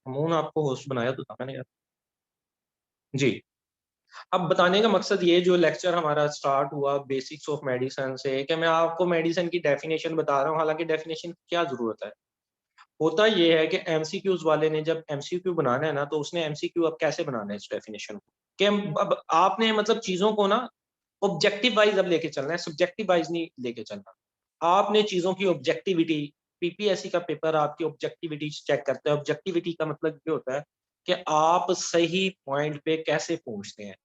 अमून आपको होस्ट बनाया तो था मैंने यार। जी। अब बताने का मकसद ये, जो लेक्चर हमारा स्टार्ट हुआ बेसिक्स ऑफ मेडिसिन से, कि मैं आपको मेडिसिन की डेफिनेशन बता रहा हूँ, हालांकि डेफिनेशन की क्या जरूरत है। होता ये है कि एमसीक्यूज वाले ने जब एमसीक्यू बनाना है ना, तो उसने एमसीक्यू अब कैसे बनाना है इस डेफिनेशन को, कि अब आपने मतलब चीजों को ना ऑब्जेक्टिव वाइज अब लेके चलना है, सब्जेक्टिव वाइज नहीं लेके चलना। आपने चीजों की ऑब्जेक्टिविटी, पीपीएससी का पेपर आपकी ऑब्जेक्टिविटी चेक करता है। ऑब्जेक्टिविटी का मतलब ये होता है कि आप सही पॉइंट पे कैसे पहुंचते हैं।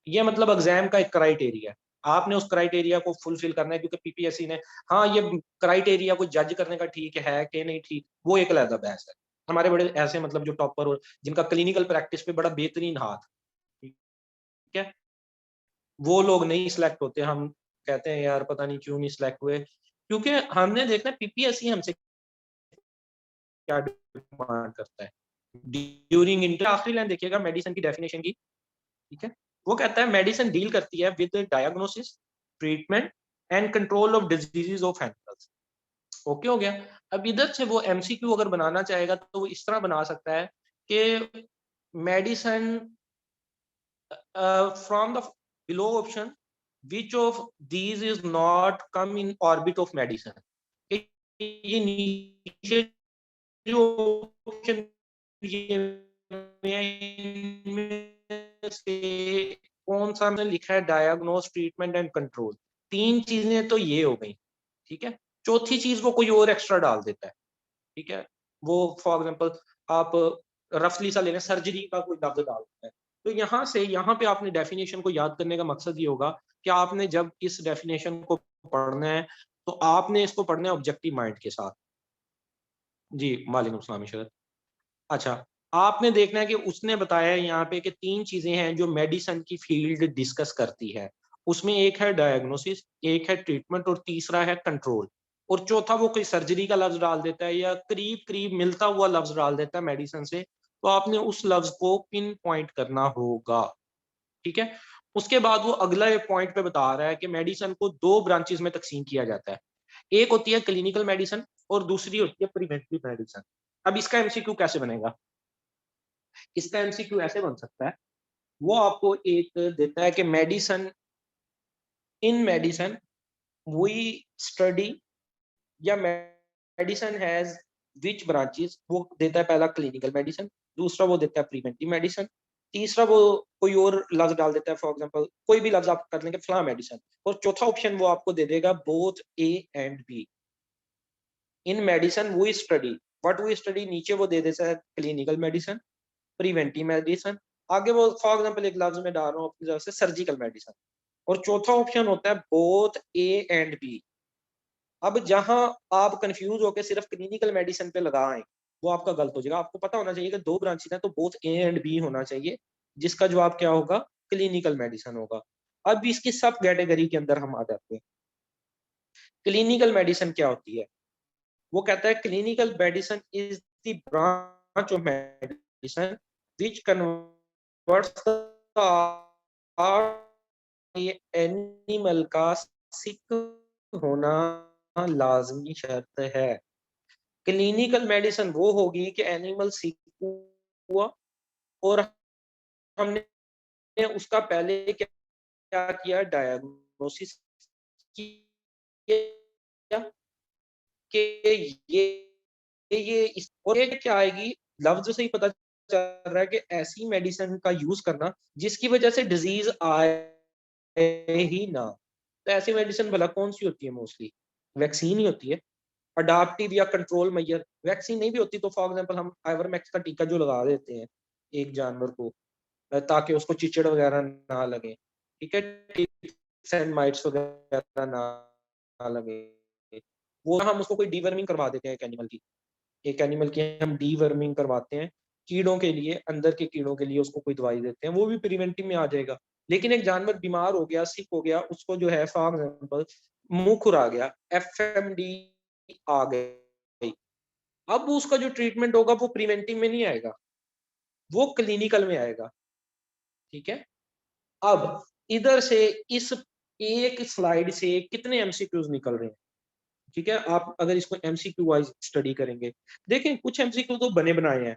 ये मतलब एग्जाम का एक क्राइटेरिया है, आपने उस क्राइटेरिया को फुलफिल करना है, क्योंकि पीपीएससी ने, हाँ ये क्राइटेरिया को जज करने का ठीक है कि नहीं ठीक, वो एक अलग बहस है। हमारे बड़े ऐसे मतलब जो टॉपर और जिनका क्लिनिकल प्रैक्टिस पे बड़ा बेहतरीन हाथ, ठीक है, वो लोग नहीं सिलेक्ट होते। हम कहते हैं यार पता नहीं क्यों नहीं सिलेक्ट हुए, क्योंकि हमने देखना पीपीएससी हमसे क्या डिमांड करता है ड्यूरिंग इंटर। आखिरी लाइन देखिएगा मेडिसिन की डेफिनेशन की, ठीक है। वो कहता है मेडिसिन डील करती है with diagnosis, treatment and control of diseases of animals. Okay हो गया। अब इधर से वो एमसीक्यू अगर बनाना चाहेगा तो वो इस तरह बना सकता है कि medicine from the below option which of these is not come in orbit of medicine. ये नीचे जो ऑप्शन से कौन सा मैंने लिखा है, डायग्नोस, ट्रीटमेंट एंड कंट्रोल, तीन चीजें तो ये हो गई, ठीक है। चौथी चीज वो कोई और एक्स्ट्रा डाल देता है, ठीक है। वो फॉर एग्जांपल आप रफली सा ले लें, सर्जरी का कोई लफ्ज डाल देता है। तो यहाँ से यहाँ पे आपने डेफिनेशन को याद करने का मकसद ये होगा कि आपने जब इस डेफिनेशन को पढ़ना है तो आपने इसको पढ़ना है ऑब्जेक्टिव माइंड के साथ। जी वालेकुम सलाम इशरत। अच्छा, आपने देखना है कि उसने बताया है यहाँ पे कि तीन चीजें हैं जो मेडिसिन की फील्ड डिस्कस करती है। उसमें एक है डायग्नोसिस, एक है ट्रीटमेंट और तीसरा है कंट्रोल। और चौथा वो कोई सर्जरी का लफ्ज डाल देता है या करीब करीब मिलता हुआ लफ्ज डाल देता है मेडिसिन से, तो आपने उस लफ्ज को पिन पॉइंट करना होगा, ठीक है। उसके बाद वो अगला पॉइंट पे बता रहा है कि मेडिसिन को दो ब्रांचेस में तकसीम किया जाता है। एक होती है क्लिनिकल मेडिसिन और दूसरी होती है प्रिवेंटिव मेडिसिन। अब इसका एमसीक्यू कैसे बनेगा? इसका एमसीक्यू ऐसे बन सकता है, वो आपको एक देता है कि medicine, in medicine we study, या मेडिसिन हैज विच ब्रांचेस, वो देता है पहला क्लिनिकल मेडिसिन, दूसरा वो देता है प्रिवेंटिव मेडिसिन, तीसरा वो कोई और लफ्ज डाल देता है, फॉर एग्जांपल कोई भी लफ्ज आप कर लेंगे फला मेडिसिन, और चौथा ऑप्शन वो आपको दे देगा both A and B. In medicine we study, what we study, नीचे वो दे देता है क्लिनिकल मेडिसिन, प्रिवेंटिव मेडिसिन, आगे वो फॉर एग्जांपल एक लफ्ज में डाल रहा हूँ अपनी तरफ से सर्जिकल मेडिसिन, और चौथा ऑप्शन होता है बोथ ए एंड बी। अब जहां आप कंफ्यूज होकर सिर्फ क्लिनिकल मेडिसिन पे लगाएं, वो आपका गलत हो जाएगा। आपको पता होना चाहिए कि दो ब्रांचेस हैं तो बोथ ए एंड बी होना चाहिए, जिसका जवाब क्या होगा? क्लिनिकल मेडिसिन होगा। अब इसकी सब कैटेगरी के अंदर हम आ जाते हैं। क्लिनिकल मेडिसिन क्या होती है? वो कहता है clinical medicine is the branch of medicine which converts animal का सिक होना लाजमी शर्त है। क्लिनिकल मेडिसिन वो होगी कि एनिमल सिक हुआ और हमने उसका पहले क्या किया, डायग्नोसिस किया कि ये इस, और ये क्या आएगी, लफ्ज से ही पता चल रहा है कि ऐसी मेडिसिन का यूज करना जिसकी वजह से डिजीज आए ही ना। तो ऐसी मेडिसिन भला कौन सी होती है? मोस्टली वैक्सीन ही होती है। अडाप्टिव या कंट्रोल मैयर, वैक्सीन नहीं भी होती तो फॉर एग्जांपल हम आइवरमैक्स का टीका जो लगा देते हैं एक जानवर को, ताकि उसको चिचड़ वगैरह ना लगे, ठीक है, टिक्स एंड माइट्स वगैरह ना लगे, वो हम उसको कोई डीवर्मिंग करवा देते हैं एक एनिमल की, एक एनिमल की हम डीवर्मिंग करवाते हैं कीड़ों के लिए, अंदर के कीड़ों के लिए उसको कोई दवाई देते हैं, वो भी प्रिवेंटिव में आ जाएगा। लेकिन एक जानवर बीमार हो गया, सिक हो गया, उसको जो है फॉर एग्जाम्पल मुंह खुरा गया, एफएमडी आ गई, अब उसका जो ट्रीटमेंट होगा वो प्रिवेंटिव में नहीं आएगा, वो क्लिनिकल में आएगा, ठीक है। अब इधर से इस एक स्लाइड से कितने एमसीक्यूज निकल रहे हैं, ठीक है। आप अगर इसको एमसीक्यू वाइज स्टडी करेंगे, देखें कुछ एमसीक्यू तो बने बनाए हैं,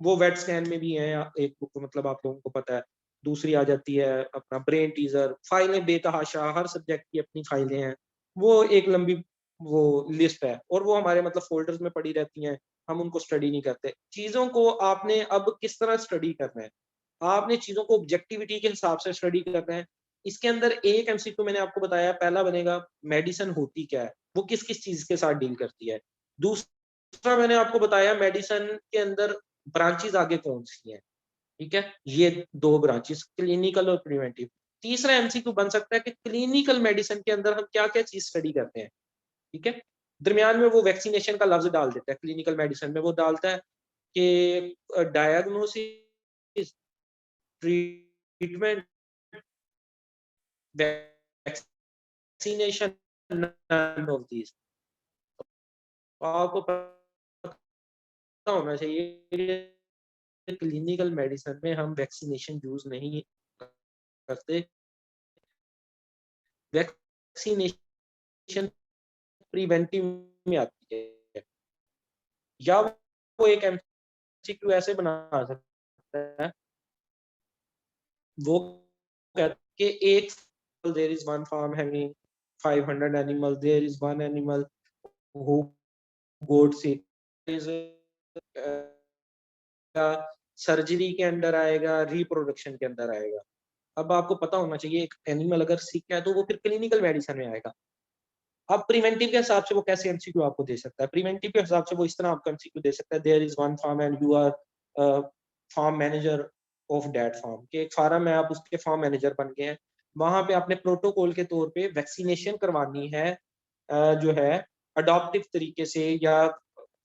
वो वेट स्कैन में भी है एक बुक, मतलब आप लोगों को पता है। दूसरी आ जाती है अपना ब्रेन टीजर, फाइलें बेतहाशा, हर सब्जेक्ट की अपनी फाइलें हैं, वो एक लंबी वो लिस्ट है, और वो हमारे मतलब फोल्डर्स में पड़ी रहती हैं, हम उनको स्टडी नहीं करते। चीजों को आपने अब किस तरह स्टडी करना है, आपने चीजों को ऑब्जेक्टिविटी के हिसाब से स्टडी करना है। इसके अंदर एक एमसीक्यू मैंने आपको बताया, पहला बनेगा मेडिसिन होती क्या है, वो किस किस चीज के साथ डील करती है। दूसरा मैंने आपको बताया मेडिसिन के अंदर ब्रांचेस आगे कौन सी हैं, ठीक है, ये दो ब्रांचेस, क्लिनिकल और प्रिवेंटिव। तीसरा एमसीक्यू बन सकता है कि क्लिनिकल मेडिसिन के अंदर हम क्या क्या चीज स्टडी करते हैं, ठीक है। दरमियान में वो वैक्सीनेशन का लफ्ज डाल देता है, क्लिनिकल मेडिसिन में वो डालता है कि diagnosis, treatment, vaccination, none of these. आपको पता होना चाहिए क्लिनिकल मेडिसिन में हम वैक्सीनेशन यूज नहीं करते। वैक्सीनेशन प्रिवेंटिव में आती है, या वो एक एमसीक्यू ऐसे बना सकता है, वो कहते कि एक there is one farm having 500 animal, there is one animal who got sick, is surgery के अंदर आएगा, रिप्रोडक्शन के अंदर आएगा। अब आपको पता होना चाहिए एक एनिमल अगर सिक है तो वो फिर क्लिनिकल मेडिसिन में आएगा। अब प्रिवेंटिव के हिसाब से वो कैसे एमसीक्यू आपको दे सकता है, प्रिवेंटिव के हिसाब से वो इस तरह आपको एमसीक्यू दे सकता है, there is one farm and you are farm manager of that farm, कि एक फार्म है, आप उसके फार्म मैनेजर बन गए हैं, वहां पे आपने प्रोटोकॉल के तौर पे वैक्सीनेशन करवानी है, जो है अडॉप्टिव तरीके से या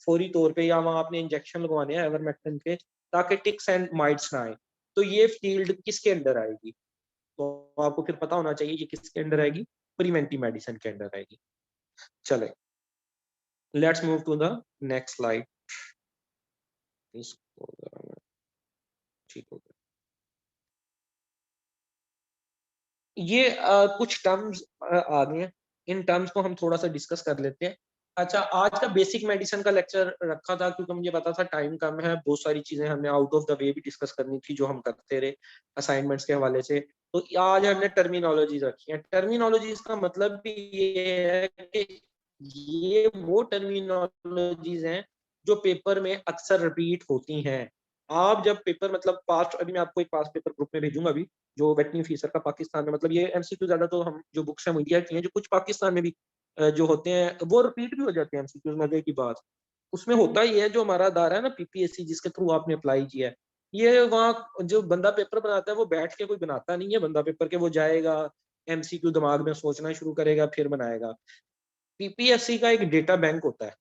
फौरी तौर पे, या वहां आपने इंजेक्शन लगवाने हैं एवरमेक्टिन के, ताकि टिक्स एंड माइट्स ना आए। तो ये फील्ड किसके अंदर आएगी, तो आपको फिर पता होना चाहिए ये किसके अंदर आएगी, प्रिवेंटिव मेडिसिन के अंदर आएगी। चले, let's move to the next slide. ठीक हो गया, ये कुछ टर्म्स आ गए हैं, इन टर्म्स को हम थोड़ा सा डिस्कस कर लेते हैं। अच्छा, आज का बेसिक मेडिसिन का लेक्चर रखा था क्योंकि मुझे पता था टाइम कम है, बहुत सारी चीजें हमने आउट ऑफ द वे भी डिस्कस करनी थी जो हम करते रहे असाइनमेंट्स के हवाले से। तो आज हमने टर्मिनोलॉजीज रखी है। टर्मिनोलॉजीज का मतलब भी ये है कि ये वो टर्मिनोलॉजीज हैं जो पेपर में अक्सर रिपीट होती हैं। आप जब पेपर मतलब पास्ट, अभी मैं आपको एक पास्ट पेपर ग्रुप में भेजूंगा अभी, जो वेटनी ऑफिसर का पाकिस्तान में, मतलब ये एमसीक्यू ज्यादा तो हम जो बुक्स हैं वो इंडिया की हैं, जो कुछ पाकिस्तान में भी जो होते हैं वो रिपीट भी हो जाते हैं एमसीक्यूज, मजे की बात। उसमें होता ही है, जो हमारा अदारा है ना पीपीएससी, जिसके थ्रू आपने अप्लाई किया है, ये वहाँ जो बंदा पेपर बनाता है वो बैठ के कोई बनाता नहीं है बंदा पेपर के, वो जाएगा एमसीक्यू दिमाग में सोचना शुरू करेगा फिर बनाएगा। पीपीएससी का एक डेटा बैंक होता है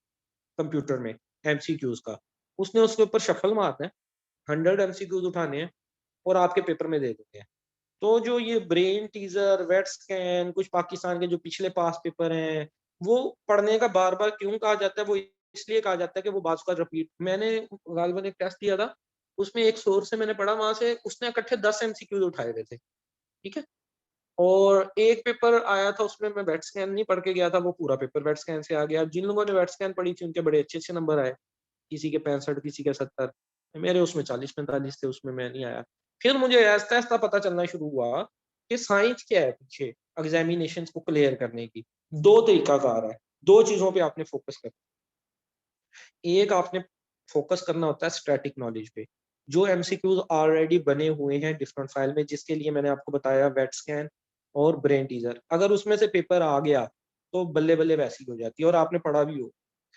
कंप्यूटर में एमसीक्यूज का, उसने उसके ऊपर शफल मारना है, 100 एमसीक्यूज उठाने हैं और आपके पेपर में दे देते हैं। तो जो ये ब्रेन टीजर, वेट स्कैन, कुछ पाकिस्तान के जो पिछले पास पेपर हैं, वो पढ़ने का बार बार क्यों कहा जाता है, वो इसलिए कहा जाता है कि वो बात का रिपीट, मैंने गालिबन एक टेस्ट दिया था, उसमें एक सोर्स से मैंने पढ़ा, वहां से उसने इकट्ठे 10 एमसीक्यूज उठाए हुए थे, ठीक है। और एक पेपर आया था उसमें मैं वेट स्कैन नहीं पढ़ के गया था, वो पूरा पेपर वेट स्कैन से आ गया। जिन लोगों ने वेट स्कैन पढ़ी थी उनके बड़े अच्छे अच्छे नंबर आए, किसी के 65, किसी के 70, मेरे उसमें 40-45 थे, उसमें मैं नहीं आया। फिर मुझे ऐसा ऐसा पता चलना शुरू हुआ कि साइंस क्या है पीछे एग्जामिनेशन को क्लियर करने की। दो तरीकाकार है, दो चीजों पे आपने फोकस करना। एक आपने फोकस करना होता है स्टैटिक नॉलेज पे, जो एमसीक्यूज ऑलरेडी बने हुए हैं डिफरेंट फाइल में, जिसके लिए मैंने आपको बताया वेट स्कैन और ब्रेन टीजर। अगर उसमें से पेपर आ गया तो बल्ले बल्ले वैसी हो जाती है, और आपने पढ़ा भी हो,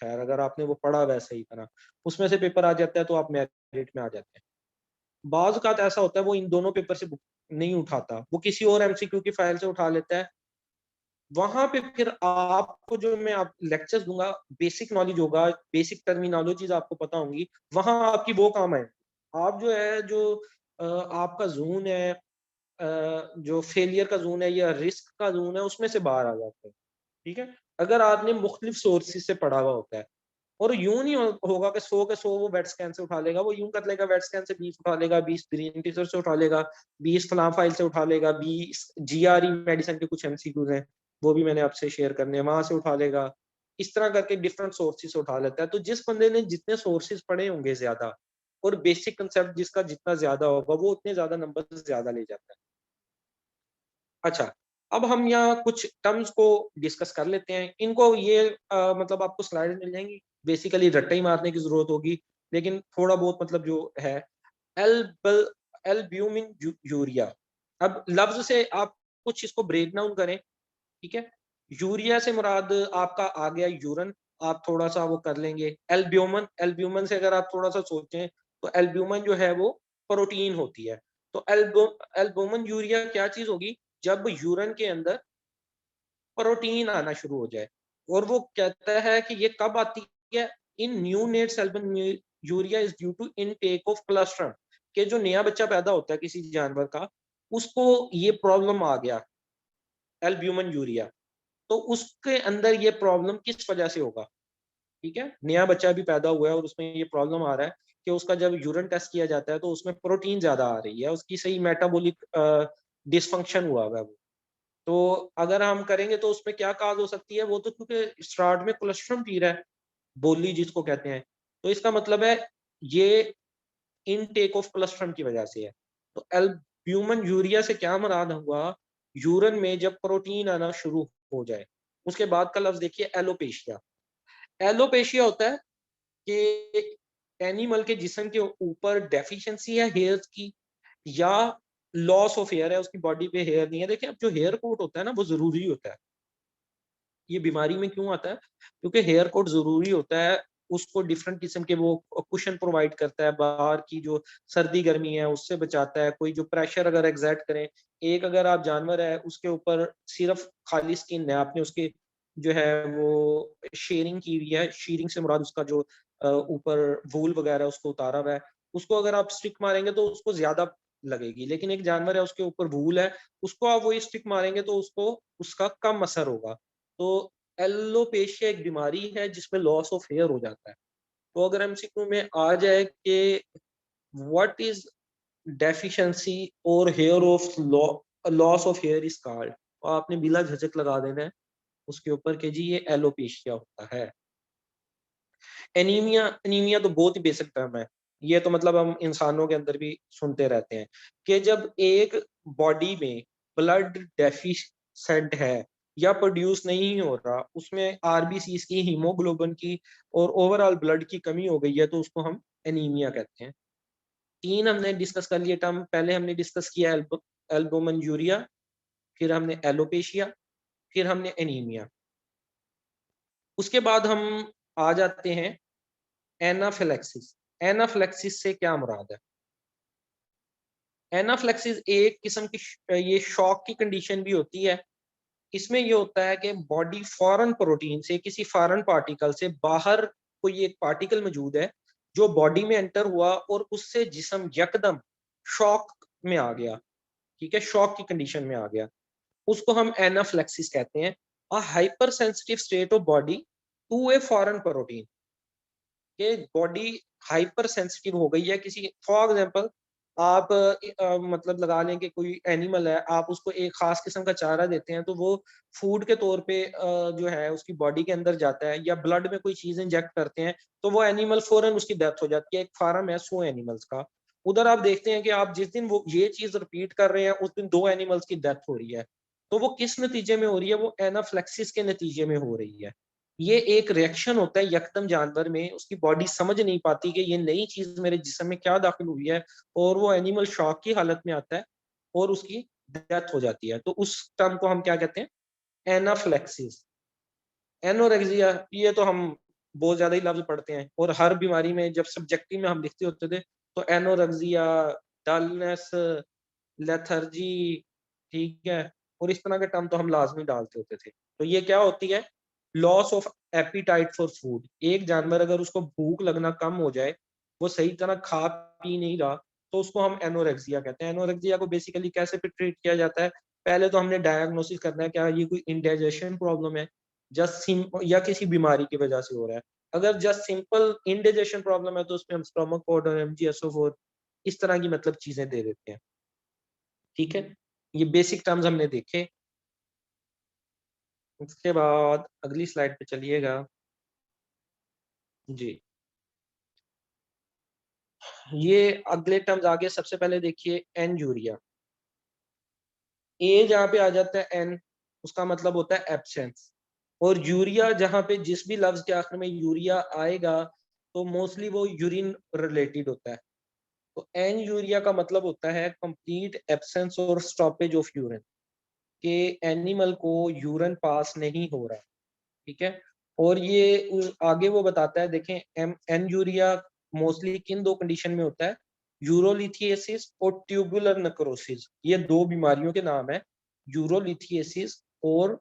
खैर अगर आपने वो पढ़ा वैसे ही करा, उसमें से पेपर आ जाता है तो आप मेरिट में आ जाते हैं। बाज का ऐसा होता है वो इन दोनों पेपर से नहीं उठाता, वो किसी और एमसीक्यू की फाइल से उठा लेता है। वहां पे फिर आपको जो मैं आप लेक्चर्स दूंगा, बेसिक नॉलेज होगा, बेसिक टर्मिनोलॉजीज आपको पता होंगी, वहां आपकी वो काम है। आप जो है जो आपका जोन है, जो फेलियर का जोन है या रिस्क का जोन है, उसमें से बाहर आ जाते हैं, ठीक है। अगर आपने मुख्तलिफ सोर्सेज से पढ़ा हुआ होता है, और यूं नहीं होगा कि 100 के 100 वो वेट स्कैन से उठा लेगा, वो यूं कर लेगा वेट स्कैन से 20 उठा लेगा, 20 ग्रीन टीचर से उठा लेगा, 20 फलां फाइल से उठा लेगा, 20 जीआरई मेडिसिन के कुछ एमसीक्यूज हैं वो भी मैंने आपसे शेयर करने हैं, वहां से उठा लेगा। इस तरह करके डिफरेंट सोर्सेज से उठा लेता है। तो जिस बंदे ने जितने सोर्सेज पढ़े होंगे ज्यादा, और बेसिक कंसेप्ट जिसका जितना ज्यादा होगा वो उतने ज्यादा नंबर ज्यादा ले जाता है। अच्छा, अब हम यहाँ कुछ टर्म्स को डिस्कस कर लेते हैं। इनको ये मतलब आपको स्लाइड मिल जाएंगी, बेसिकली रट्टा ही मारने की जरूरत होगी, लेकिन थोड़ा बहुत मतलब जो है एल एल्ब्यूमिन यूरिया। अब लफ्ज से आप कुछ इसको ब्रेक डाउन करें, ठीक है। यूरिया से मुराद आपका आ गया यूरन, आप थोड़ा सा वो कर लेंगे। एल्ब्यूमन, एल्ब्यूमन से अगर आप थोड़ा सा सोचें तो एल्ब्यूमन जो है वो प्रोटीन होती है। तो एल्ब्यूमन यूरिया क्या चीज होगी, जब यूरन के अंदर प्रोटीन आना शुरू हो जाए। और वो कहता है कि ये कब आती है, in neonates albuminuria is due to intake of cholesterol, कि जो नया बच्चा पैदा होता है किसी जानवर का, उसको ये प्रॉब्लम आ गया एल्ब्यूमिन यूरिया, तो उसके अंदर ये प्रॉब्लम किस वजह से होगा, ठीक है। नया बच्चा भी पैदा हुआ है और उसमें ये प्रॉब्लम आ रहा है कि उसका जब यूरिन टेस्ट किया जाता है तो उसमें प्रोटीन ज्यादा आ रही है, उसकी सही मेटाबॉलिक डिसफंक्शन हुआ है वो। तो अगर हम करेंगे तो उसमें क्या काज हो सकती है, वो तो क्योंकि स्टार्ट में कोलेस्ट्रॉल पी रहा है, बोली जिसको कहते हैं, तो इसका मतलब है ये इनटेक ऑफ कोलेस्ट्रॉल की वजह से है। तो एल्ब्यूमिन यूरिया से क्या मुराद हुआ, यूरिन में जब प्रोटीन आना शुरू हो जाए। उसके बाद का लफ्ज देखिए एलोपेशिया। एलोपेशिया होता है कि एनिमल के जिस्म के ऊपर डेफिशिएंसी है हेयर की, या लॉस ऑफ हेयर है, उसकी बॉडी पे हेयर नहीं है। देखिए, अब जो हेयर कोट होता है ना वो जरूरी होता है। ये बीमारी में क्यों आता है, क्योंकि हेयर कोट जरूरी होता है, उसको डिफरेंट किस्म के वो कुशन प्रोवाइड करता है, बाहर की जो सर्दी गर्मी है उससे बचाता है। कोई जो प्रेशर अगर एग्जर्ट करें, एक अगर आप जानवर है उसके ऊपर सिर्फ खाली स्किन है, आपने उसके जो है वो शेयरिंग की हुई है, शेयरिंग से मुराद उसका जो ऊपर वूल वगैरह उसको उतारा हुआ है, उसको अगर आप स्टिक मारेंगे तो उसको ज्यादा लगेगी। लेकिन एक जानवर है उसके ऊपर वूल है, उसको आप वही स्टिक मारेंगे तो उसको उसका कम असर होगा। तो एलोपेशिया एक बीमारी है जिसमें लॉस ऑफ हेयर हो जाता है। तो अगर एमसीक्यू में आ जाए कि व्हाट इज डेफिशिएंसी और hair of loss of hair is called, तो आपने बिला झिझक लगा देना है उसके ऊपर कि जी ये एलोपेशिया होता है। एनीमिया, एनीमिया तो बहुत ही बेसिक टर्म है, ये तो मतलब हम इंसानों के अंदर भी सुनते रहते हैं कि जब एक बॉडी में ब्लड डेफिशिएंट है या प्रोड्यूस नहीं हो रहा, उसमें आरबीसी की, हीमोग्लोबिन की और ओवरऑल ब्लड की कमी हो गई है, तो उसको हम एनीमिया कहते हैं। तीन हमने डिस्कस कर लिए टर्म, पहले हमने डिस्कस किया एल्बुमिन यूरिया, फिर हमने एलोपेशिया, फिर हमने एनीमिया। उसके बाद हम आ जाते हैं एनाफिलेक्सिस। एनाफिलेक्सिस से क्या मुराद है, एनाफिलेक्सिस एक किस्म की ये शॉक की कंडीशन भी होती है। इसमें ये होता है कि बॉडी फॉरेन प्रोटीन से, किसी फॉरेन पार्टिकल से बाहर कोई एक पार्टिकल मौजूद है जो बॉडी में एंटर हुआ और उससे जिस्म यकदम शॉक में आ गया, ठीक है, शॉक की कंडीशन में आ गया, उसको हम एनाफ्लेक्सिस कहते हैं। A hypersensitive state of body to a foreign protein, कि बॉडी हाइपर सेंसिटिव हो गई है किसी, फॉर एग्जांपल आप मतलब लगा लें कि कोई एनिमल है, आप उसको एक खास किस्म का चारा देते हैं तो वो फूड के तौर पे जो है उसकी बॉडी के अंदर जाता है, या ब्लड में कोई चीज इंजेक्ट करते हैं तो वो एनिमल फौरन उसकी डेथ हो जाती है। एक फार्म है 100 एनिमल्स का, उधर आप देखते हैं कि आप जिस दिन वो ये चीज रिपीट कर रहे हैं उस दिन 2 एनिमल्स की डेथ हो रही है। तो वो किस नतीजे में हो रही है, वो एनाफ्लेक्सिस के नतीजे में हो रही है। ये एक रिएक्शन होता है यकदम जानवर में, उसकी बॉडी समझ नहीं पाती कि ये नई चीज मेरे जिस्म में क्या दाखिल हुई है, और वो एनिमल शॉक की हालत में आता है और उसकी डेथ हो जाती है। तो उस टर्म को हम क्या कहते हैं, एनाफ्लेक्सिस। एनोरेक्सिया, ये तो हम बहुत ज्यादा ही लफ्ज पढ़ते हैं, और हर बीमारी में जब सब्जेक्टिव में हम लिखते होते थे तो एनोरेक्सिया, डलनेस, लेथर्जी, ठीक है, और इस तरह के टर्म तो हम लाजमी डालते होते थे। तो ये क्या होती है, loss of appetite for food. एक जानवर अगर उसको भूख लगना कम हो जाए, वो सही तरह खा पी नहीं रहा, तो उसको हम एनोरेक्सिया कहते हैं। एनोरेक्सिया को बेसिकली कैसे ट्रीट किया जाता है, पहले तो हमने डायग्नोसिस करना है, क्या ये कोई इंडाइजेशन प्रॉब्लम है, जस्ट या किसी बीमारी की वजह से हो रहा है। अगर जस्ट सिंपल इंडाइजेशन प्रॉब्लम है तो उसमें हम स्टोमक पाउडर, MgSO4, इस तरह की मतलब चीजें दे देते हैं, ठीक है। ये बेसिक टर्म्स हमने देखे। उसके बाद अगली स्लाइड पे चलिएगा जी। ये अगले टर्म्स आगे, सबसे पहले देखिए एनयूरिया। ए जहाँ पे आ जाता है एन, उसका मतलब होता है एब्सेंस। और यूरिया जहाँ पे जिस भी लफ्ज के आखिर में यूरिया आएगा तो मोस्टली वो यूरिन रिलेटेड होता है। तो एन यूरिया का मतलब होता है कंप्लीट एब्सेंस और स्टॉपेज ऑफ यूरिन, के एनिमल को यूरिन पास नहीं हो रहा। ठीक है। और ये आगे वो बताता है, देखें एन यूरिया मोस्टली किन दो कंडीशन में होता है, यूरोलिथिएसिस और ट्यूबुलर नेक्रोसिस। ये दो बीमारियों के नाम है, यूरोलिथिएसिस और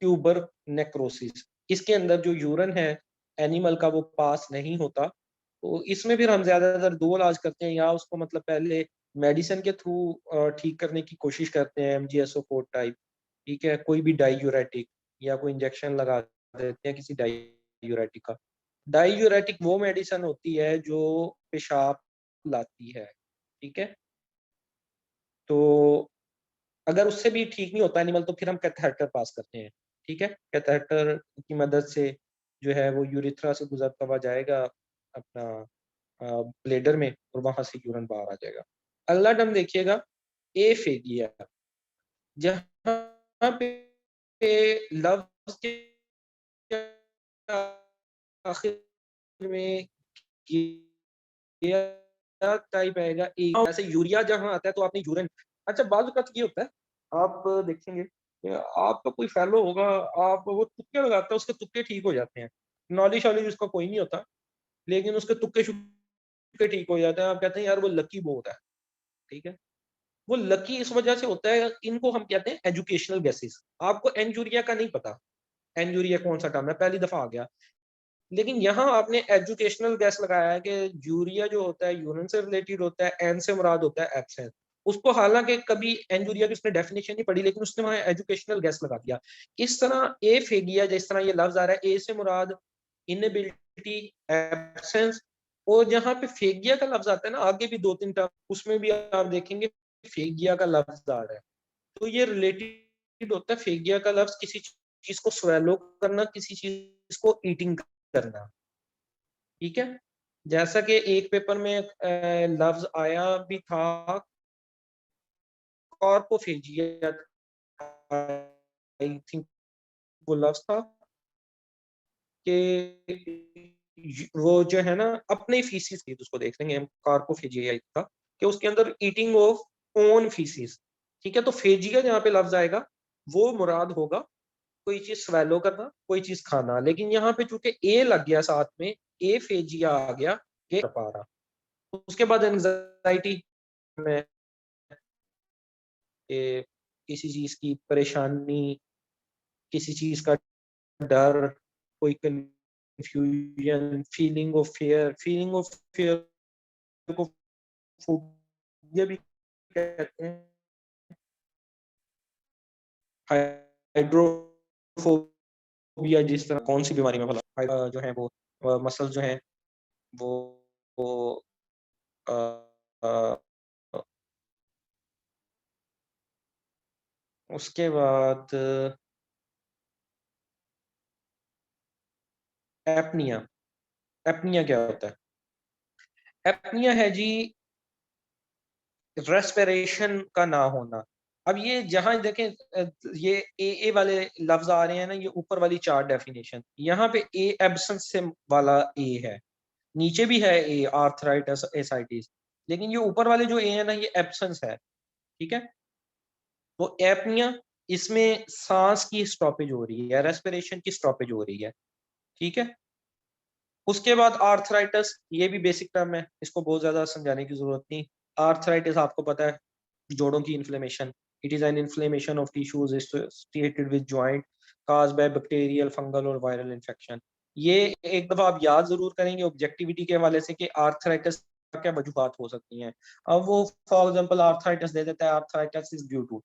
ट्यूबर नेक्रोसिस। इसके अंदर जो यूरिन है एनिमल का वो पास नहीं होता। तो इसमें फिर हम ज्यादातर दो इलाज करते हैं, या उसको मतलब पहले मेडिसिन के थ्रू ठीक करने की कोशिश करते हैं, MgSO4 टाइप। ठीक है, कोई भी डाईयूरेटिक या कोई इंजेक्शन लगा देते हैं किसी डाईयूरेटिक का। डाईयूरेटिक वो मेडिसिन होती है जो पेशाब लाती है। ठीक है। तो अगर उससे भी ठीक नहीं होता एनिमल तो फिर हम कैथेटर पास करते हैं। ठीक है, कैथेटर की मदद से जो है वो यूरिथ्रा से गुजरता हुआ जाएगा अपना ब्लेडर में, और वहां से यूरिन बाहर आ जाएगा। अगला टर्म देखिएगा एफेगिया। जहां पे लफ्ज के आखिर में टाइप आएगा ए, ऐसे यूरिया जहां आता है तो आपने यूरिन। अच्छा, बाजू का ये होता है, आप देखेंगे आपका कोई फेलो होगा, आप वो तुक्के लगाता है, उसके तुक्के ठीक हो जाते हैं। नॉलेज वॉलेज उसका कोई नहीं होता, लेकिन उसके तुक्के शुक्के ठीक हो जाते हैं। आप कहते हैं यार वो लकी बहुत है। ठीक है, वो लकी इस वजह से होता है, इनको हम कहते हैं एजुकेशनल गेसेस। आपको एनजूरिया का नहीं पता, एनजूरिया कौन सा टर्म है, पहली दफा आ गया। लेकिन यहाँ आपने एजुकेशनल गैस लगाया है कि यूरिया जो होता है यूरिन से रिलेटेड होता है, एन से मुराद होता है एब्सेंस। उसको हालांकि कभी एनजूरिया की उसने डेफिनेशन नहीं पढ़ी, लेकिन उसने वहां एजुकेशनल गैस लगा दिया। इस तरह ए फेगिया, जिस तरह ये लफ्ज आ रहा है, ए से मुराद इनएबिलिटी, एब्सेंस। और जहाँ पे फेगिया का लफ्ज आता है ना, आगे भी दो तीन टर्म उसमें भी आप देखेंगे फेगिया का लफ्ज आ रहा है। तो ये रिलेटेड होता है, फेगिया का लफ्ज किसी चीज को स्वेलो करना, किसी चीज को ईटिंग करना। ठीक है, जैसा कि एक पेपर में लफ्ज आया भी था कॉर्पोफेजिया, आई थिंक वो लफ्ज था कि वो जो है ना अपने फीसिस की, उसको देख लेंगे हम, कार्पोफेजिया था कि उसके अंदर ईटिंग ऑफ ओन फीसिस। ठीक है, तो फेजिया जहाँ पे लफ्ज आएगा वो मुराद होगा कोई चीज स्वेलो करना, कोई चीज खाना। लेकिन यहाँ पे चूंकि ए लग गया साथ में, ए फेजिया आ गया, ये पा रहा। उसके बाद एंजाइटी में किसी चीज की परेशानी, किसी चीज का डर, कोई कंफ्यूजन, फीलिंग ऑफ फियर को फोबिया भी कहते हैं। हाइड्रोफोबिया, जिस तरह कौन सी बीमारी में भला जो है वो मसल जो है वो वो आ, आ, उसके बाद एपनिया। एपनिया क्या होता है? एपनिया है जी रेस्पिरेशन का ना होना। अब ये जहां देखें ये ए वाले लफ्ज आ रहे हैं ना, ये ऊपर वाली चार डेफिनेशन, यहाँ पे ए एब्सेंस से वाला ए है, नीचे भी है ए आर्थराइटिस एसाइटिस, लेकिन ये ऊपर वाले जो ए है ना ये एब्सेंस है। ठीक है, तो एपनिया, इसमें सांस की स्टॉपेज हो रही है, रेस्पिरेशन की स्टॉपेज हो रही है। ठीक है, उसके बाद आर्थराइटिस, ये भी बेसिक टर्म है, इसको बहुत ज्यादा समझाने की जरूरत नहीं। आर्थराइटिस आपको पता है, जोड़ों की inflammation. It is an inflammation of tissues associated with joint caused by bacterial, fungal और वायरल इन्फेक्शन। ये एक दफा आप याद जरूर करेंगे ऑब्जेक्टिविटी के हवाले से कि आर्थराइटिस क्या वजूहत हो सकती हैं। अब वो फॉर एग्जांपल आर्थराइटिस दे देता है, आर्थराइटिस इज ड्यू टू,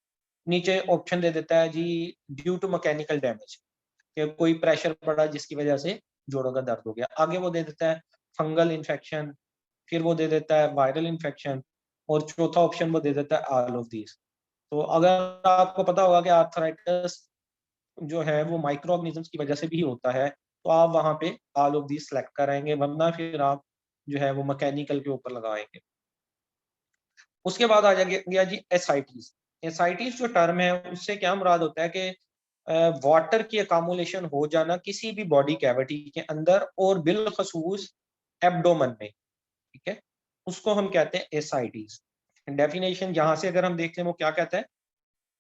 नीचे ऑप्शन दे देता है जी ड्यू टू मैकेनिकल डैमेज, कि कोई प्रेशर पड़ा जिसकी वजह से जोड़ों का दर्द हो गया। आगे वो दे देता है फंगल इन्फेक्शन, फिर वो दे देता है वायरल इन्फेक्शन, और चौथा ऑप्शन वो दे देता है ऑल ऑफ दीज। तो अगर आपको पता होगा कि आर्थराइटिस जो है वो माइक्रो ऑर्गेनिजम्स की वजह से भी होता है, तो आप वहां पे ऑल ऑफ दीज सेलेक्ट कराएंगे, वरना फिर आप जो है वो मैकेनिकल के ऊपर लगाएंगे। उसके बाद आ गया जी एसआईटीज। एसआईटीज जो टर्म है उससे क्या मुराद होता है कि वाटर की अकामुलेशन हो जाना किसी भी बॉडी कैविटी के अंदर और बिलखसूस एब्डोमन में, ठीक है, उसको हम कहते हैं एसआईटीज। डेफिनेशन यहाँ से अगर हम देख लें वो क्या कहता है,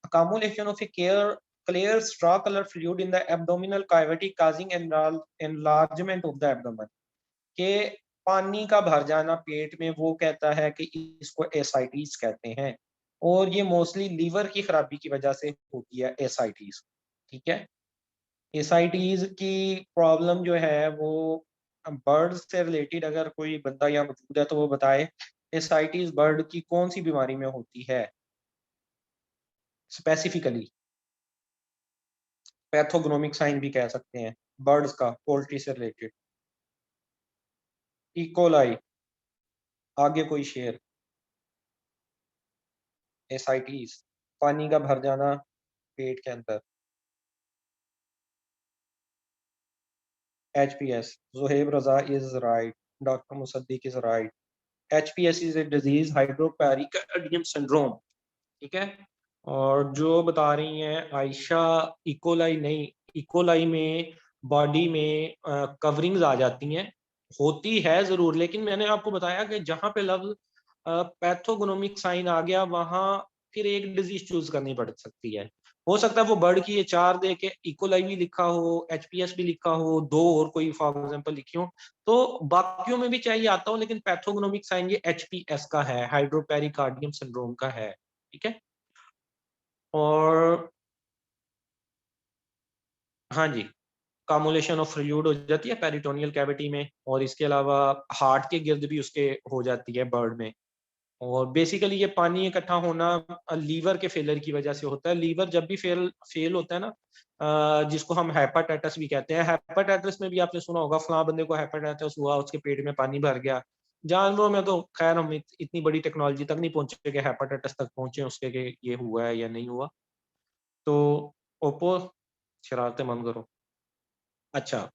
accumulation of a clear straw color fluid in the abdominal cavity causing enlargement of the abdomen, के पानी का भर जाना पेट में, वो कहता है कि इसको एसाइटीज कहते हैं। और ये मोस्टली लीवर की खराबी की वजह से होती है एसाइटीज, ठीक है। एसाइटीज की प्रॉब्लम जो है वो बर्ड से रिलेटेड अगर कोई बंदा यहाँ मौजूद है तो वो बताए एसाइटीज बर्ड की कौन सी बीमारी में होती है स्पेसिफिकली। पैथोग्नोमिक साइन भी कह सकते हैं बर्ड्स का, पोल्ट्री से रिलेटेड। इकोलाई, आगे कोई शेर, एसाइटीज, पानी का भर जाना पेट के अंदर। HPS, Zohaib Raza is right, Dr. Musaddiq is right. HPS is a disease, hydropericardium syndrome, ठीक है। और जो बता रही हैं आयशा, इकोलाई नहीं, इकोलाई में बॉडी में कवरिंग्स आ जाती हैं, होती है जरूर, लेकिन मैंने आपको बताया कि जहां पे लफ्ज पैथोगनोमिक साइन आ गया वहां फिर एक डिजीज चूज करनी पड़ सकती है। हो सकता है वो बर्ड की ये चार दे के इकोलाई भी लिखा हो, HPS भी लिखा हो, दो और कोई फॉर एग्जांपल लिखी हो, तो बाकियों में भी चाहिए आता हो, लेकिन पैथोगनोमिक साइन ये HPS का है, हाइड्रोपेरिकार्डियम सिंड्रोम का है, ठीक है। और हाँ जी, कामुलेशन ऑफ फ्लूइड हो जाती है पेरिटोनियल कैविटी में, और इसके अलावा हार्ट के गिर्द भी उसके हो जाती है बर्ड में। और बेसिकली ये पानी इकट्ठा होना लीवर के फेलर की वजह से होता है। लीवर जब भी फेल होता है ना, जिसको हम हेपाटाइटिस भी कहते हैं, हेपाटाइटिस में भी आपने सुना होगा फलां बंदे को हेपाटाइटिस हुआ, उसके पेट में पानी भर गया। जानवरों में तो खैर हम इतनी बड़ी टेक्नोलॉजी तक नहीं पहुंचे कि हेपाटाइटिस तक पहुंचे उसके कि ये हुआ है या नहीं हुआ। तो ओप्पो, शरारतें बंद करो। अच्छा,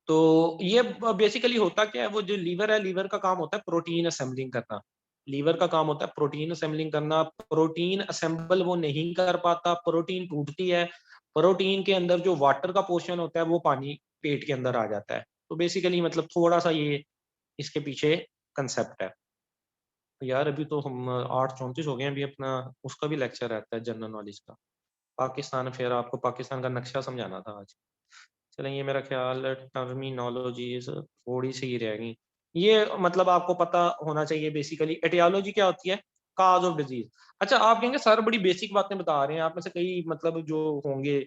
तो ये बेसिकली होता क्या है, वो जो लीवर है, लीवर का काम होता है प्रोटीन असेंबलिंग करना। लीवर का काम होता है प्रोटीन असेंबलिंग करना। प्रोटीन असेंबल वो नहीं कर पाता, प्रोटीन टूटती है, प्रोटीन के अंदर जो वाटर का पोर्शन होता है वो पानी पेट के अंदर आ जाता है। तो बेसिकली मतलब थोड़ा सा ये इसके पीछे कंसेप्ट है। तो यार अभी तो हम 8:34 हो गए हैं, अभी अपना उसका भी लेक्चर रहता है जनरल नॉलेज का, पाकिस्तान, फिर आपको पाकिस्तान का नक्शा समझाना था आज। चलें, ये मेरा ख्याल टर्मिनोलॉजीज थोड़ी सी ही रह गई। ये मतलब आपको पता होना चाहिए बेसिकली एटियोलॉजी क्या होती है, काज ऑफ डिजीज। अच्छा, आप कहेंगे सर बड़ी बेसिक बातें बता रहे हैं, आप में से कई मतलब जो होंगे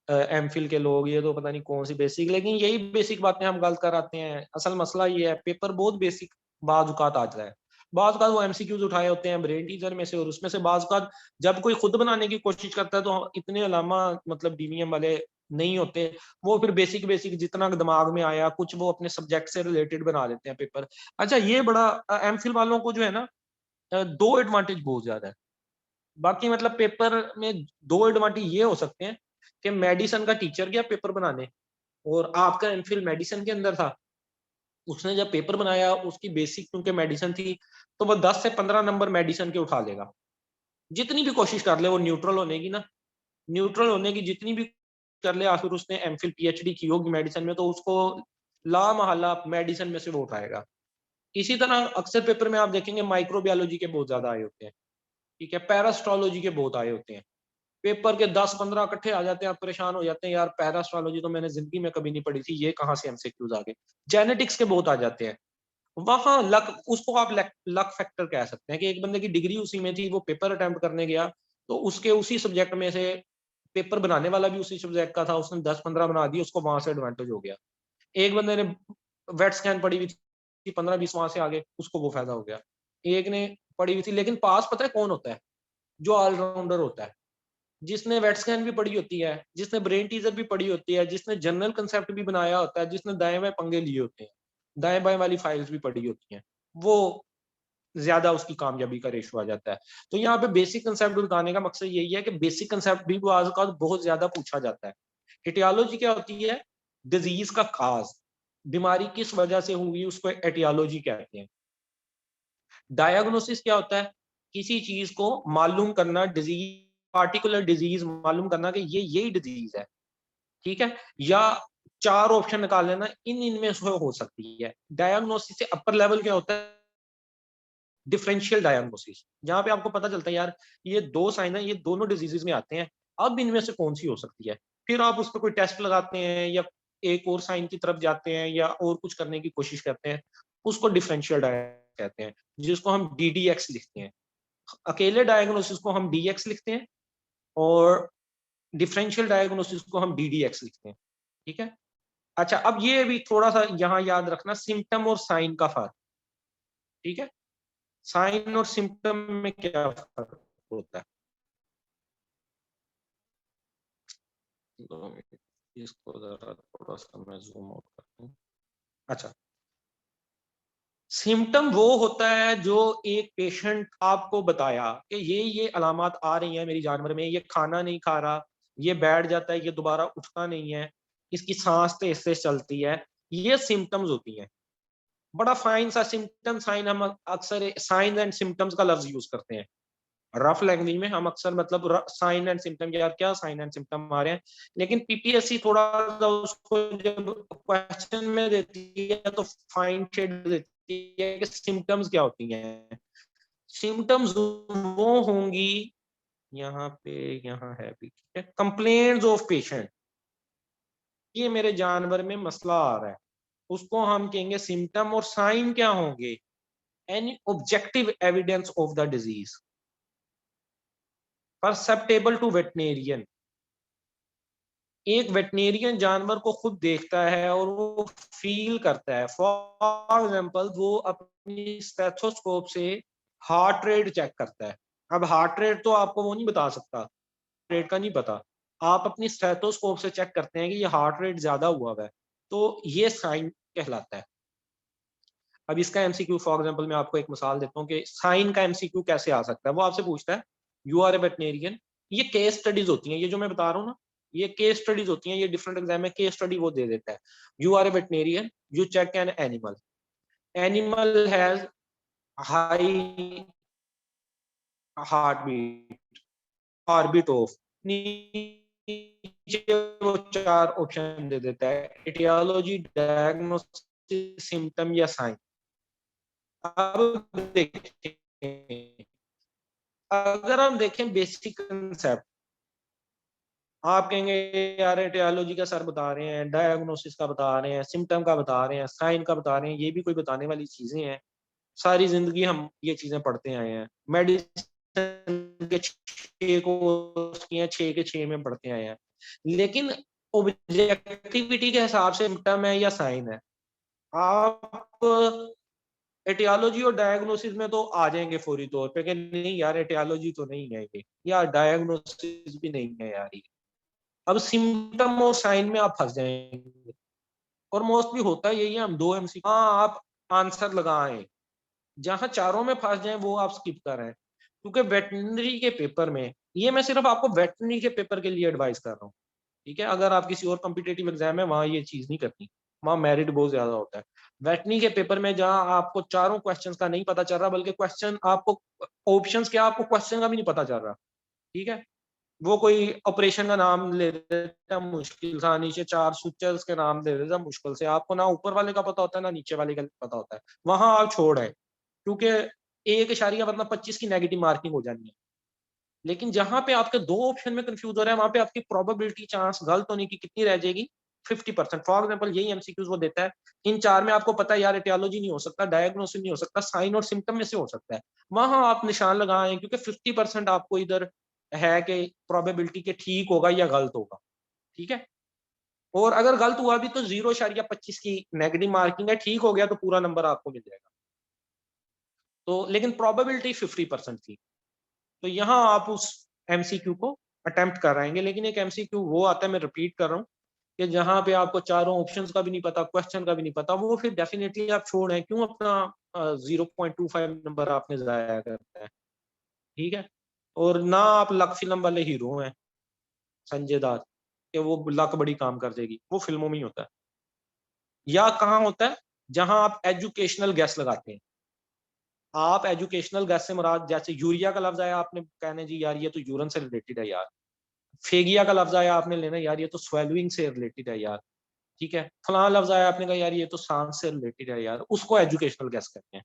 एमफिल के लोग, ये तो पता नहीं कौन सी बेसिक, लेकिन यही बेसिक बातें हम गलत कराते हैं। असल मसला ये है, पेपर बहुत बेसिक बाज औकात आता है, बाज औकात वो MCQs उठाए होते हैं ब्रेन टीजर में से, और उसमें से बाज औकात जब कोई खुद बनाने की कोशिश करता है तो इतने अलामा मतलब DVM वाले नहीं होते, वो फिर बेसिक बेसिक जितना दिमाग में आया कुछ वो अपने सब्जेक्ट से रिलेटेड बना लेते हैं पेपर। अच्छा, ये बड़ा MPhil वालों को जो है ना, दो एडवांटेज बहुत ज्यादा है। बाकी मतलब पेपर में दो एडवांटेज ये हो सकते हैं कि मेडिसिन का टीचर गया पेपर बनाने, और आपका MPhil मेडिसिन के अंदर था, उसने जब पेपर बनाया उसकी बेसिक क्योंकि मेडिसिन थी, तो वो 10 से 15 नंबर मेडिसिन के उठा लेगा। जितनी भी कोशिश कर ले वो न्यूट्रल होने की ना, न्यूट्रल होने की जितनी भी कर ले, आखिर उसने MPhil PhD की होगी मेडिसिन में, तो उसको ला महला मेडिसिन में से वो उठाएगा। इसी तरह अक्सर पेपर में आप देखेंगे माइक्रोबायोलॉजी के बहुत ज्यादा आए होते हैं, ठीक है, पैरास्ट्रोलॉजी के बहुत आए होते हैं। पेपर के 10-15 इकट्ठे आ जाते हैं, आप परेशान हो जाते हैं, यार पैरास्ट्रोलॉजी तो मैंने जिंदगी में कभी नहीं पढ़ी थी, ये कहाँ से MCQs आ गए। जेनेटिक्स के बहुत आ जाते हैं। वहां लक, उसको आप लक फैक्टर कह सकते हैं कि एक बंदे की डिग्री उसी में थी, वो पेपर अटेम्प्ट करने गया, तो उसके उसी सब्जेक्ट में से पेपर बनाने वाला भी उसी सब्जेक्ट का था, उसने 10-15 बना दिए, उसको वहां से एडवांटेज हो गया। एक बंदे ने वेट स्कैन पढ़ी हुई थी, 15-20 वहां से आगे, उसको वो फायदा हो गया। एक ने पढ़ी हुई थी, लेकिन पास पता है कौन होता है, जो ऑलराउंडर होता है, जिसने वेट स्कैन भी पढ़ी होती है, जिसने ब्रेन टीजर भी पढ़ी होती है, जिसने जनरल कंसेप्ट भी बनाया होता है, जिसने दाएं बाएं पंगे लिए होते हैं, दाएं बाएं वाली फाइल्स भी पढ़ी होती हैं, वो ज्यादा उसकी कामयाबी का रेशो आ जाता है। तो यहाँ पे बेसिक कंसेप्ट बताने का मकसद यही है कि बेसिक कंसेप्ट भी आजकल बहुत ज्यादा पूछा जाता है। एटियोलॉजी क्या होती है, डिजीज का काज, बीमारी किस वजह से हुई उसको एटियोलॉजी कहते हैं। डायग्नोसिस क्या होता है, किसी चीज को मालूम करना, डिजीज, पार्टिकुलर डिजीज मालूम करना कि ये यही डिजीज है, ठीक है, या चार ऑप्शन निकाल लेना इन इनमें से हो सकती है। डायग्नोसिस से अपर लेवल क्या होता है, डिफरेंशियल डायग्नोसिस, जहां पे आपको पता चलता है यार ये दो साइन है, ये दोनों डिजीजेस में आते हैं, अब इनमें से कौन सी हो सकती है। फिर आप उस पर कोई टेस्ट लगाते हैं या एक और साइन की तरफ जाते हैं या और कुछ करने की कोशिश करते हैं, उसको डिफरेंशियल डायग्नोसिस कहते हैं, जिसको हम DDX लिखते हैं। अकेले डायग्नोसिस को हम DX लिखते हैं और डिफरेंशियल डायग्नोसिस को हम DDX लिखते हैं, ठीक है। अच्छा, अब ये भी थोड़ा सा यहाँ याद रखना, सिम्टम और साइन का फर्क, ठीक है। साइन और सिम्टम में क्या फर्क होता है, इसको जरा थोड़ा सा मैं जूम आउट करता हूँ। अच्छा, सिम्टम वो होता है जो एक पेशेंट आपको बताया कि ये अलामत आ रही है मेरी जानवर में, ये खाना नहीं खा रहा, ये बैठ जाता है, ये दोबारा उठता नहीं है, इसकी सांस तेज तेज चलती है, ये सिम्टम्स होती हैं। बड़ा फाइन सा सिम्टम साइन, हम अक्सर साइन एंड सिम्टम्स का लफ्ज यूज करते हैं रफ लैंग्वेज में, हम अक्सर मतलब साइन एंड सिम्टम, यार क्या साइन एंड सिम्टम आ रहे हैं, लेकिन PPSC थोड़ा सा उसको जब क्वेश्चन में देती है तो फाइन शेड देती है कि सिम्टम्स क्या होती हैं। सिम्टम्स वो होंगी, यहाँ पे यहाँ है भी, ठीक है, कंप्लेंट्स ऑफ पेशेंट, ये मेरे जानवर में मसला आ रहा है, उसको हम कहेंगे सिम्टम। और साइन क्या होंगे, any objective evidence of the disease perceptible to veterinarian, एक वेटनेरियन जानवर को खुद देखता है और वो फील करता है। फॉर एग्जाम्पल, वो अपनी स्टेथोस्कोप से हार्ट रेट चेक करता है। अब हार्ट रेट तो आपको वो नहीं बता सकता, रेट का नहीं पता, आप अपनी स्टेथोस्कोप से चेक करते हैं कि ये हार्ट रेट ज्यादा हुआ है, तो ये साइन कहलाता है। अब इसका MCQ, फॉर एग्जाम्पल मैं आपको एक मिसाल देता हूँ कि साइन का MCQ कैसे आ सकता है। वो आपसे पूछता है, यू आर ए वेटनेरियन, ये केस स्टडीज होती हैं, ये जो मैं बता रहा हूँ ना, ये केस स्टडीज होती हैं, ये डिफरेंट एग्जाम में केस स्टडी वो दे देता है। You are a veterinarian, you check an animal, animal has high heart beat, orbit of, नीचे वो चार ऑप्शन दे देता है, एटियोलॉजी, डायग्नोसिस, सिम्टम या साइन। अब देखें, अगर हम देखें बेसिक कंसेप्ट, आप कहेंगे यार एटियोलॉजी का सर बता रहे हैं, डायग्नोसिस का बता रहे हैं, सिम्टम का बता रहे हैं, साइन का बता रहे हैं, ये भी कोई बताने वाली चीजें हैं। सारी जिंदगी हम ये चीजें पढ़ते आए हैं, मेडिसिन के 6 कोर्स किए हैं, 6 के 6 में पढ़ते आए हैं, लेकिन ऑब्जेक्टिविटी के हिसाब से सिम्टम है या साइन है। आप एटियोलॉजी और डायग्नोसिस में तो आ जाएंगे फौरी तौर पे कि नहीं यार एटियोलॉजी तो नहीं है ये, यार डायग्नोसिस भी नहीं है यार ये। अब सिम्टम और साइन में आप फंस जाएंगे, और मोस्टली होता यही है, हम 2 MC, हाँ आप आंसर लगाएं, जहां चारों में फंस जाएं वो आप स्किप करें, क्योंकि वेटनरी के पेपर में, ये मैं सिर्फ आपको वेटनरी के पेपर के लिए एडवाइस कर रहा हूँ, ठीक है। अगर आप किसी और कॉम्पिटेटिव एग्जाम है वहां ये चीज नहीं करनी, वहां मेरिट बहुत ज्यादा होता है। वेटनी के पेपर में जहां आपको चारों क्वेश्चंस का नहीं पता चल रहा, बल्कि क्वेश्चन आपको ऑप्शंस क्या, आपको क्वेश्चन का भी नहीं पता चल रहा, ठीक है, वो कोई ऑपरेशन का नाम ले देता मुश्किल सा, नीचे 4 स्विचर्स के नाम दे देता मुश्किल से, आपको ना ऊपर वाले का पता होता है ना नीचे वाले का पता होता है, वहां आप छोड़ आए, क्योंकि 1.25 की नेगेटिव मार्किंग हो जानी है। लेकिन जहां पे आपके 2 ऑप्शन में कंफ्यूज हो रहा है, वहां पे आपकी प्रोबेबिलिटी चांस गलत होने की कितनी रह जाएगी, 50%। फॉर एग्जाम्पल यही MCQs वो देता है, इन 4 में आपको पता है यार एटियोलॉजी नहीं हो सकता, डायग्नोसिस नहीं हो सकता, साइन और सिम्टम में से हो सकता है, वहां आप निशान लगाएं, क्योंकि 50% आपको इधर है कि प्रोबेबिलिटी के ठीक होगा या गलत होगा, ठीक है। और अगर गलत हुआ भी तो 0.25 की नेगेटिव मार्किंग है, ठीक हो गया तो पूरा नंबर आपको मिल जाएगा। तो लेकिन प्रोबेबिलिटी 50% थी, तो यहाँ आप उस MCQ को अटेम्प्ट कराएंगे। लेकिन एक MCQ वो आता है, मैं रिपीट कर रहा हूँ, कि जहाँ पे आपको चारों ऑप्शंस का भी नहीं पता, क्वेश्चन का भी नहीं पता, वो फिर डेफिनेटली आप छोड़ें, क्यों अपना 0.25 नंबर आपने जाया करता है, ठीक है। और ना आप लक फिल्म वाले हीरो हैं संजय दत्त, कि वो लक बड़ी काम कर देगी, वो फिल्मों में ही होता है। या कहाँ होता है, जहां आप एजुकेशनल गैस लगाते हैं। आप एजुकेशनल गैस से मुराद, जैसे यूरिया का लफ्ज आया, आपने कहने जी यार ये तो यूरन से रिलेटेड है यार। फेगिया का लफ्ज आया, आपने लेना यार ये तो स्वेलुइंग से रिलेटेड है यार। ठीक है, फलां लफ्ज आया, आपने कहा यार ये तो सांस से रिलेटेड है यार, उसको एजुकेशनल गैस कहते हैं,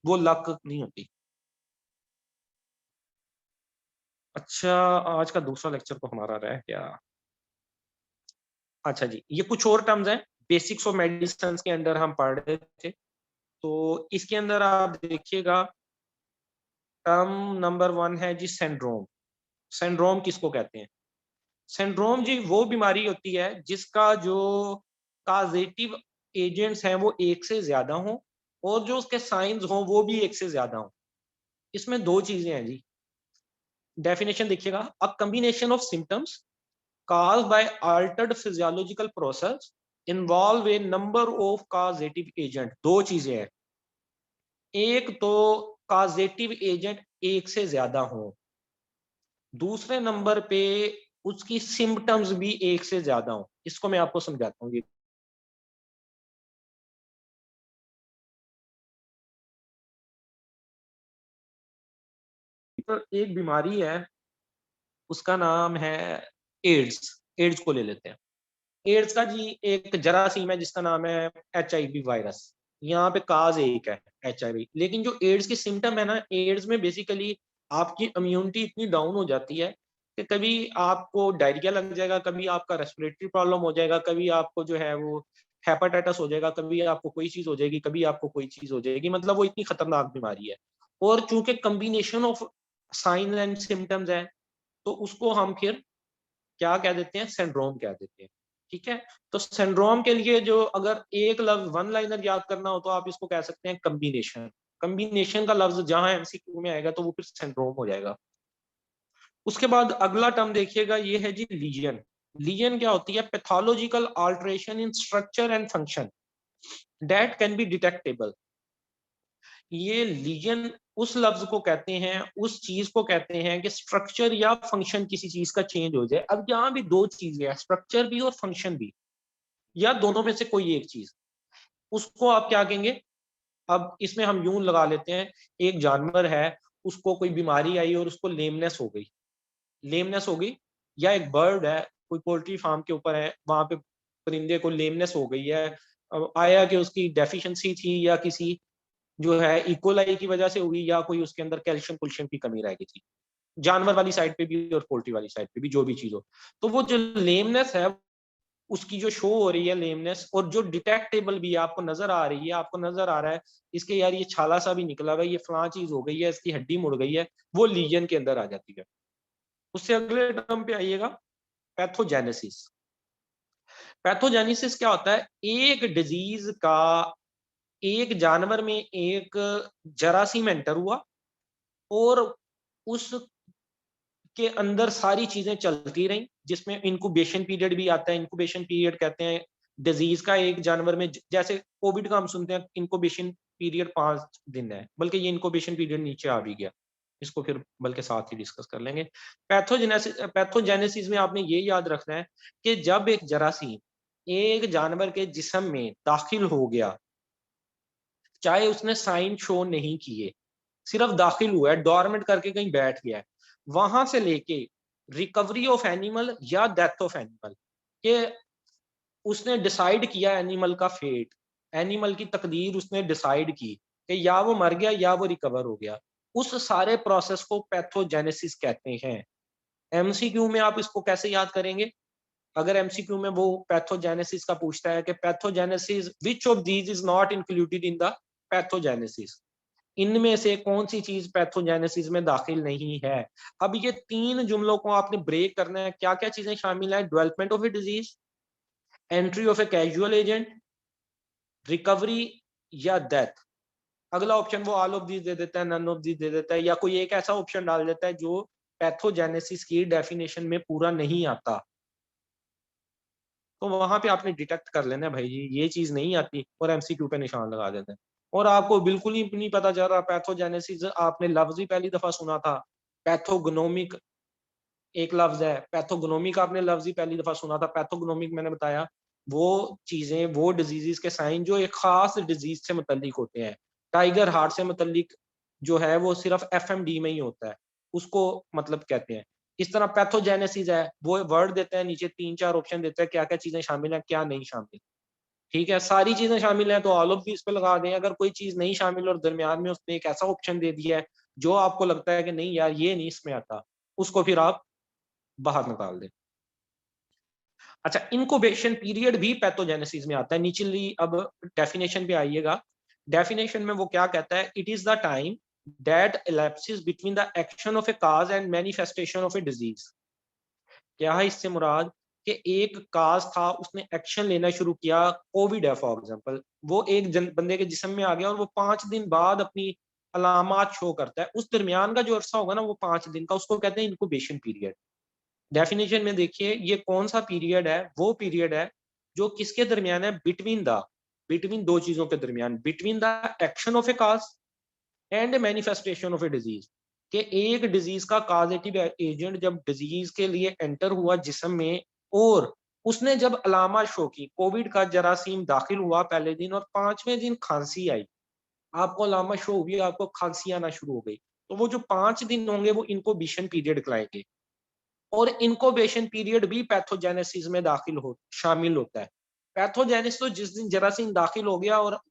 वो लक नहीं होती। अच्छा, आज का दूसरा लेक्चर तो हमारा रह गया। अच्छा जी, ये कुछ और टर्म्स हैं, बेसिक्स ऑफ मेडिसिन के अंदर हम पढ़ रहे थे, तो इसके अंदर आप देखिएगा, टर्म नंबर 1 है जी सिंड्रोम। सिंड्रोम किसको कहते हैं? सिंड्रोम जी वो बीमारी होती है जिसका जो काजेटिव एजेंट्स हैं वो एक से ज्यादा हों, और जो उसके साइंस हों वो भी एक से ज्यादा हों। इसमें दो चीजें हैं जी। डेफिनेशन देखिएगा, a combination of symptoms caused by altered physiological process involve a number of causative agent। दो चीजें हैं, एक तो causative एजेंट एक से ज्यादा हो, दूसरे नंबर पे उसकी सिम्टम्स भी एक से ज्यादा हो। इसको मैं आपको समझाता हूँ। एक बीमारी है, उसका नाम है एड्स। एड्स को ले लेते हैं। एड्स का जी एक जरासीम है जिसका नाम है HIV वायरस। यहाँ पे काज एक है HIV, लेकिन जो एड्स की सिम्टम है ना, एड्स में बेसिकली आपकी इम्यूनिटी इतनी डाउन हो जाती है कि कभी आपको डायरिया लग जाएगा, कभी आपका रेस्पिरेटरी प्रॉब्लम हो जाएगा, कभी आपको जो है वो हेपेटाइटिस हो जाएगा, कभी आपको कोई चीज हो जाएगी, कभी आपको कोई चीज हो जाएगी। मतलब वो इतनी खतरनाक बीमारी है, और चूंकि combination of sine and symptoms है, तो उसको हम फिर क्या कह देते हैं, सिंड्रोम कह देते हैं। ठीक है, तो सिंड्रोम के लिए जो अगर एक लफ्ज वन लाइनर याद करना हो तो आप इसको कह सकते हैं कम्बिनेशन। कम्बिनेशन का लफ्ज जहां MCQ में आएगा तो वो फिर सिंड्रोम हो जाएगा। उसके बाद अगला टर्म देखिएगा, ये है जी लीजन। लीजन क्या होती है? Pathological alteration in structure and function that can be detectable. ये लीजन उस लफ्ज को कहते हैं, उस चीज को कहते हैं कि स्ट्रक्चर या फंक्शन किसी चीज का चेंज हो जाए। अब यहाँ भी दो चीजें हैं, स्ट्रक्चर भी और फंक्शन भी, या दोनों में से कोई एक चीज, उसको आप क्या कहेंगे? अब इसमें हम यूं लगा लेते हैं, एक जानवर है, उसको कोई बीमारी आई और उसको लेमनेस हो गई। लेमनेस हो गई, या एक बर्ड है, कोई पोल्ट्री फार्म के ऊपर है, वहां पे परिंदे को लेमनेस हो गई है। अब आया कि उसकी डेफिशिएंसी थी, या किसी जो है इकोलाई की वजह से हुई, या कोई उसके अंदर कैल्शियम कुल्शियम की कमी रह गई थी, जानवर वाली साइड पे भी और पोल्ट्री वाली साइड पे भी, जो भी चीज हो। तो वो जो लेमनेस है, उसकी जो शो हो रही है लेमनेस, और जो डिटेक्टेबल भी है, आपको नजर आ रही है, आपको नजर आ रहा है इसके यार ये छाला सा भी निकला हुआ है, ये फलां चीज हो गई है, इसकी हड्डी मुड़ गई है, वो लीजन के अंदर आ जाती है। उससे अगले टर्म पे आइएगा, पैथोजेनेसिस। पैथोजेनेसिस क्या होता है? एक डिजीज का एक जानवर में एक जरासीम एंटर हुआ, और उसके अंदर सारी चीजें चलती रहीं, जिसमें इंक्यूबेशन पीरियड भी आता है। इंक्यूबेशन पीरियड कहते हैं डिजीज का एक जानवर में, जैसे कोविड का हम सुनते हैं इंक्यूबेशन पीरियड 5 दिन है, बल्कि ये इंक्यूबेशन पीरियड नीचे आ भी गया, इसको फिर बल्कि साथ ही डिस्कस कर लेंगे। पैथोजेनेसिस में आपने ये याद रखना है कि जब एक जरासीम एक जानवर के जिस्म में दाखिल हो गया, चाहे उसने साइन शो नहीं किए, सिर्फ दाखिल हुआ है, डोरमेंट करके कहीं बैठ गया है, वहां से लेके रिकवरी ऑफ एनिमल या डेथ ऑफ एनिमल, के उसने डिसाइड किया एनिमल का फेट, एनिमल की तकदीर उसने डिसाइड की कि या वो मर गया या वो रिकवर हो गया, उस सारे प्रोसेस को पैथोजेनेसिस कहते हैं। MCQ में आप इसको कैसे याद करेंगे? अगर MCQ में वो पैथोजेनेसिस का पूछता है कि pathogenesis which of these is not included in the pathogenesis, इनमें से कौन सी चीज पैथोजेनेसिस में दाखिल नहीं है। अब ये तीन जुमलों को आपने ब्रेक करना है, क्या क्या चीजें शामिल है? Development of a disease, entry of a casual agent, recovery या डेथ। अगला ऑप्शन वो ऑल ऑफ दीज दे देता है, नन ऑफ दीज दे देता है, या कोई एक ऐसा ऑप्शन डाल देता है जो पैथोजेनेसिस की डेफिनेशन में पूरा नहीं आता। तो वहां पे आपने डिटेक्ट कर लेना है भाई जी ये चीज नहीं आती, और MCQ पे निशान लगा देते हैं। और आपको बिल्कुल ही नहीं पता चल रहा पैथोजेनेसिस, आपने लफ्ज ही पहली दफा सुना था। पैथोग्नोमिक एक लफ्ज है, पैथोग्नोमिक आपने लफ्ज ही पहली दफा सुना था। पैथोग्नोमिक मैंने बताया वो चीजें, वो डिजीजेस के साइन जो एक खास डिजीज से मुतल्लिक होते हैं। टाइगर हार्ट से मुतल्लिक जो है वो सिर्फ एफएमडी में ही होता है, उसको मतलब कहते हैं। इस तरह पैथोजेनेसिस है, वो वर्ड देता है नीचे 3-4 ऑप्शन देता है क्या क्या चीजें शामिल हैं, क्या नहीं शामिल। ठीक है, सारी चीजें शामिल हैं तो ऑल ऑफ दिस पे लगा दें। अगर कोई चीज नहीं शामिल और दरमियान में उसने एक ऐसा ऑप्शन दे दिया है जो आपको लगता है कि नहीं यार ये नहीं इसमें आता, उसको फिर आप बाहर निकाल दें। अच्छा, इनक्यूबेशन पीरियड भी पैथोजेनेसिस में आता है। निचली अब डेफिनेशन पे आइएगा। डेफिनेशन में वो क्या कहता है, it is the time that elapses between the action of A cause and manifestation of a disease. क्या है इससे मुराद कि एक काज था, उसने एक्शन लेना शुरू किया, कोविड है फॉर एग्जांपल, वो एक बंदे के जिस्म में आ गया और वो 5 दिन बाद अपनी अलामात शो करता है। उस दरमियान का जो अरसा होगा ना वो 5 दिन का, उसको कहते हैं इनक्यूबेशन पीरियड। डेफिनेशन में देखिए ये कौन सा पीरियड है, वो पीरियड है जो किसके दरमियान है, बिटवीन दो चीजों के दरमियान, between the action of A cause and manifestation of a disease. कि एक डिजीज का काजेटिव एजेंट जब डिजीज के लिए एंटर हुआ जिस्म में, और उसने जब अलामा शो की, कोविड का जरासीम दाखिल हुआ पहले दिन और 5वें दिन खांसी आई, आपको अलामा शो हुई, आपको खांसी आना शुरू हो गई, तो वो जो 5 दिन होंगे वो इनक्यूबेशन पीरियड कहलाएंगे। और इनक्यूबेशन पीरियड भी पैथोजेनेसिस में दाखिल हो शामिल होता है। पैथोजेनेसिस तो जिस दिन जरासीम दाखिल हो गया और